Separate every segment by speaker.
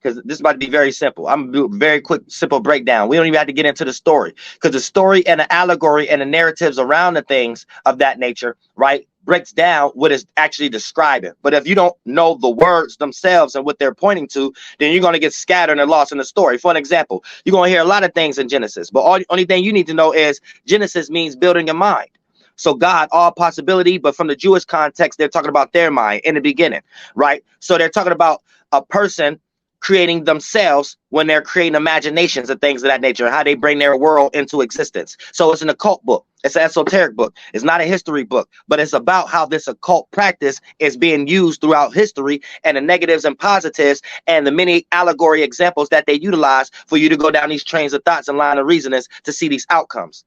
Speaker 1: because this is about to be very simple. I'm gonna do a very quick, simple breakdown. We don't even have to get into the story, because the story and the allegory and the narratives around the things of that nature, right, breaks down what is actually describing. But if you don't know the words themselves and what they're pointing to, then you're going to get scattered and lost in the story. For an example, you're going to hear a lot of things in Genesis, but only thing you need to know is Genesis means building a mind. So God, all possibility, but from the Jewish context, they're talking about their mind in the beginning, right? So they're talking about a person creating themselves when they're creating imaginations and things of that nature, how they bring their world into existence. So it's an occult book. It's an esoteric book. It's not a history book, but it's about how this occult practice is being used throughout history, and the negatives and positives and the many allegory examples that they utilize for you to go down these trains of thoughts and line of reasonings to see these outcomes.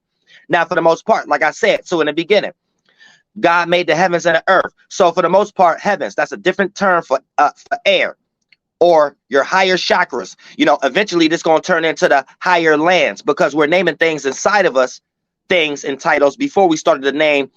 Speaker 1: Now, for the most part, like I said, so in the beginning, God made the heavens and the earth. So for the most part, heavens, that's a different term for air, or your higher chakras. You know, eventually this going to turn into the higher lands, because we're naming things inside of us, things and titles, before we started to name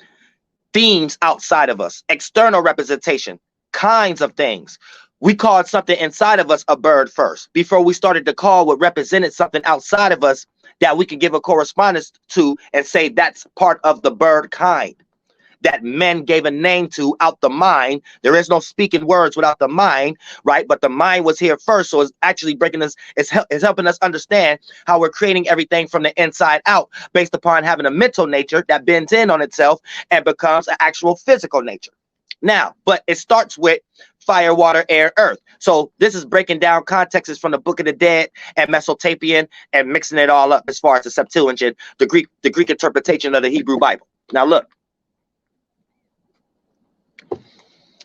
Speaker 1: themes outside of us, external representation, kinds of things. We called something inside of us a bird first, before we started to call what represented something outside of us that we could give a correspondence to and say that's part of the bird kind that men gave a name to out the mind. There is no speaking words without the mind, right? But the mind was here first. So it's actually breaking us, it's helping us understand how we're creating everything from the inside out, based upon having a mental nature that bends in on itself and becomes an actual physical nature. Now, but it starts with fire, water, air, earth. So this is breaking down contexts from the Book of the Dead and Mesopotamian and mixing it all up as far as the Septuagint, the Greek interpretation of the Hebrew Bible. Now look.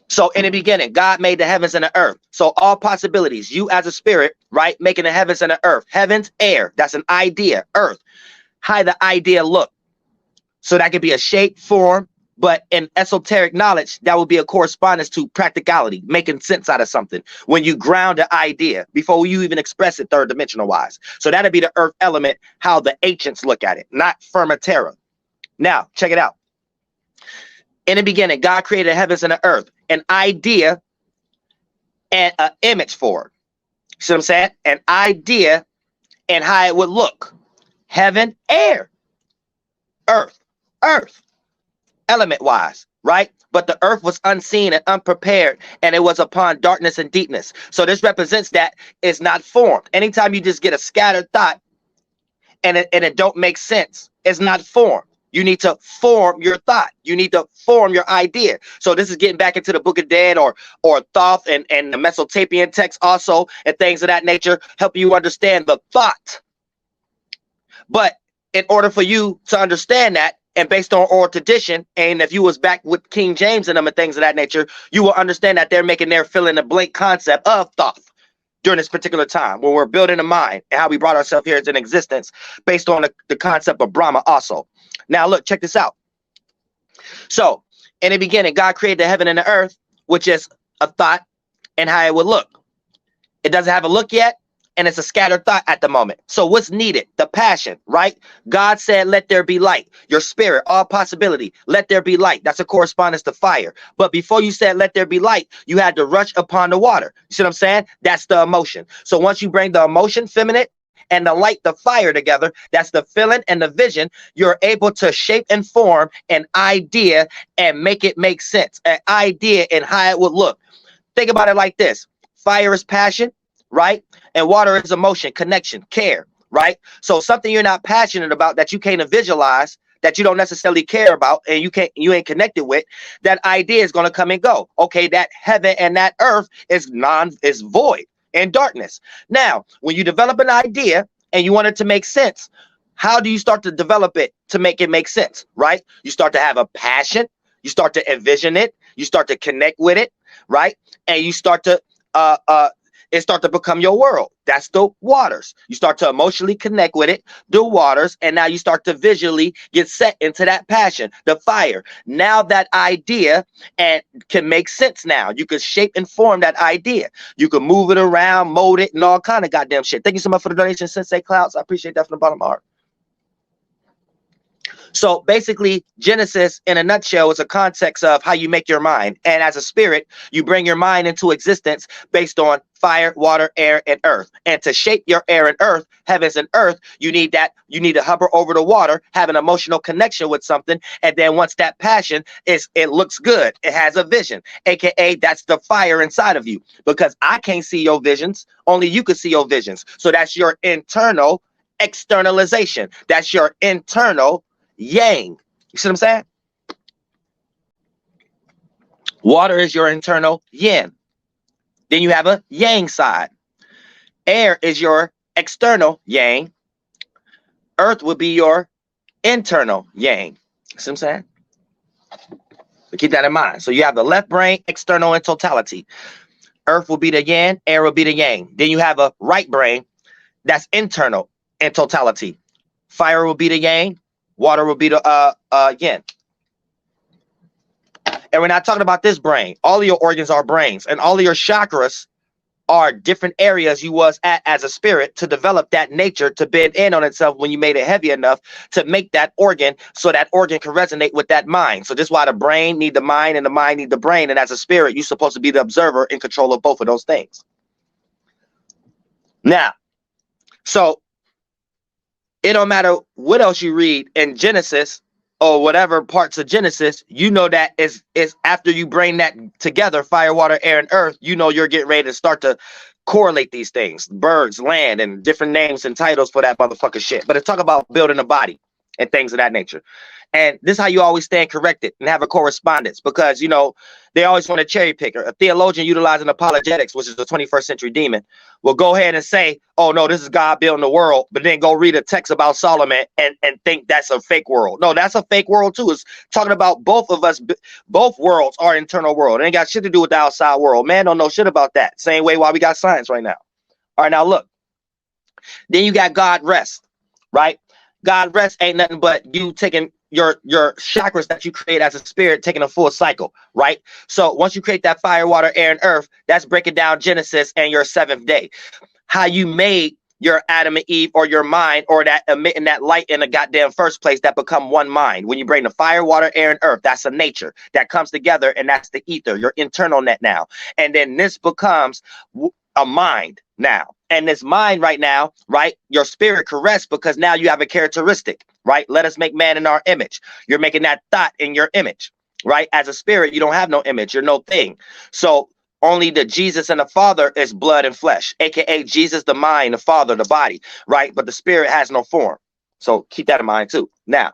Speaker 1: So in the beginning, God made the heavens and the earth. So all possibilities, you as a spirit, right, making the heavens and the earth. Heavens, air, that's an idea. Earth, how the idea look. So that could be a shape, form, but in esoteric knowledge, that would be a correspondence to practicality, making sense out of something. When you ground an idea before you even express it third dimensional wise. So that'd be the earth element, how the ancients look at it, not firma terra. Now, check it out. In the beginning, God created the heavens and the earth, an idea and an image for it. See what I'm saying? An idea and how it would look. Heaven, air, earth, element wise, right? But the earth was unseen and unprepared, and it was upon darkness and deepness. So this represents that it's not formed. Anytime you just get a scattered thought and it don't make sense, it's not formed. You need to form your thought. You need to form your idea. So this is getting back into the Book of Dead or Thoth and the Mesopotamian text also, and things of that nature, help you understand the thought. But in order for you to understand that, and based on oral tradition, and if you was back with King James and them and things of that nature, you will understand that they're making their fill in the blank concept of Thoth during this particular time, when we're building a mind and how we brought ourselves here into existence based on the concept of Brahma also. Now, look, check this out. So in the beginning, God created the heaven and the earth, which is a thought and how it would look. It doesn't have a look yet, and it's a scattered thought at the moment. So what's needed? The passion, right? God said, let there be light. Your spirit, all possibility, let there be light. That's a correspondence to fire. But before you said, let there be light, you had to rush upon the water. You see what I'm saying? That's the emotion. So once you bring the emotion, feminine, and the light, the fire together, that's the feeling and the vision, you're able to shape and form an idea and make it make sense. An idea and how it would look. Think about it like this. Fire is passion, right? And water is emotion, connection, care, right? So something you're not passionate about, that you can't visualize, that you don't necessarily care about, and you ain't connected with, that idea is going to come and go. Okay, that heaven and that earth is void and darkness. Now, when you develop an idea and you want it to make sense, how do you start to develop it to make it make sense, right? You start to have a passion, you start to envision it, you start to connect with it, right? And you start to it start to become your world. That's the waters. You start to emotionally connect with it, the waters, and now you start to visually get set into that passion, the fire. Now that idea and can make sense now. You can shape and form that idea. You can move it around, mold it, and all kind of goddamn shit. Thank you so much for the donation, Sensei Clouds. I appreciate that from the bottom of my heart. So basically, Genesis in a nutshell is a context of how you make your mind. And as a spirit, you bring your mind into existence based on fire, water, air, and earth. And to shape your air and earth, heavens and earth, you need that. You need to hover over the water, have an emotional connection with something. And then once that passion is, it looks good, it has a vision, aka that's the fire inside of you. Because I can't see your visions, only you can see your visions. So that's your internal externalization. That's your internal yang. You see what I'm saying? Water is your internal yin. Then you have a yang side. Air is your external yang. Earth would be your internal yang. You see what I'm saying? So keep that in mind. So you have the left brain, external and totality. Earth will be the yin, air will be the yang. Then you have a right brain, that's internal and totality. Fire will be the yang, water will be the yin. And we're not talking about this brain. All of your organs are brains, and all of your chakras are different areas you was at as a spirit to develop that nature to bend in on itself when you made it heavy enough to make that organ so that organ can resonate with that mind. So this is why the brain need the mind and the mind need the brain. And as a spirit, you're supposed to be the observer in control of both of those things. Now, so it don't matter what else you read in Genesis or whatever parts of Genesis, you know that is after you bring that together, fire, water, air, and earth, you know you're getting ready to start to correlate these things, birds, land, and different names and titles for that motherfucker shit. But it's talk about building a body and things of that nature. And this is how you always stand corrected and have a correspondence, because, you know, they always want to cherry pick. A theologian utilizing apologetics, which is the 21st century demon, will go ahead and say, oh, no, this is God building the world, but then go read a text about Solomon and think that's a fake world. No, that's a fake world, too. It's talking about both of us. Both worlds are internal world. It ain't got shit to do with the outside world. Man don't know shit about that. Same way why we got science right now. All right, now look. Then you got God rest, right? God rest ain't nothing but you taking your chakras that you create as a spirit, taking a full cycle, right? So once you create that fire, water, air, and earth, that's breaking down Genesis and your seventh day. How you made your Adam and Eve or your mind or that emitting that light in the goddamn first place that become one mind. When you bring the fire, water, air, and earth, that's a nature that comes together, and that's the ether, your internal net now. And then this becomes a mind now. And this mind right now, right, your spirit can rest because now you have a characteristic, right? Let us make man in our image. You're making that thought in your image, right? As a spirit, you don't have no image. You're no thing. So only the Jesus and the Father is blood and flesh, aka Jesus, the mind, the Father, the body, right? But the spirit has no form. So keep that in mind too. Now,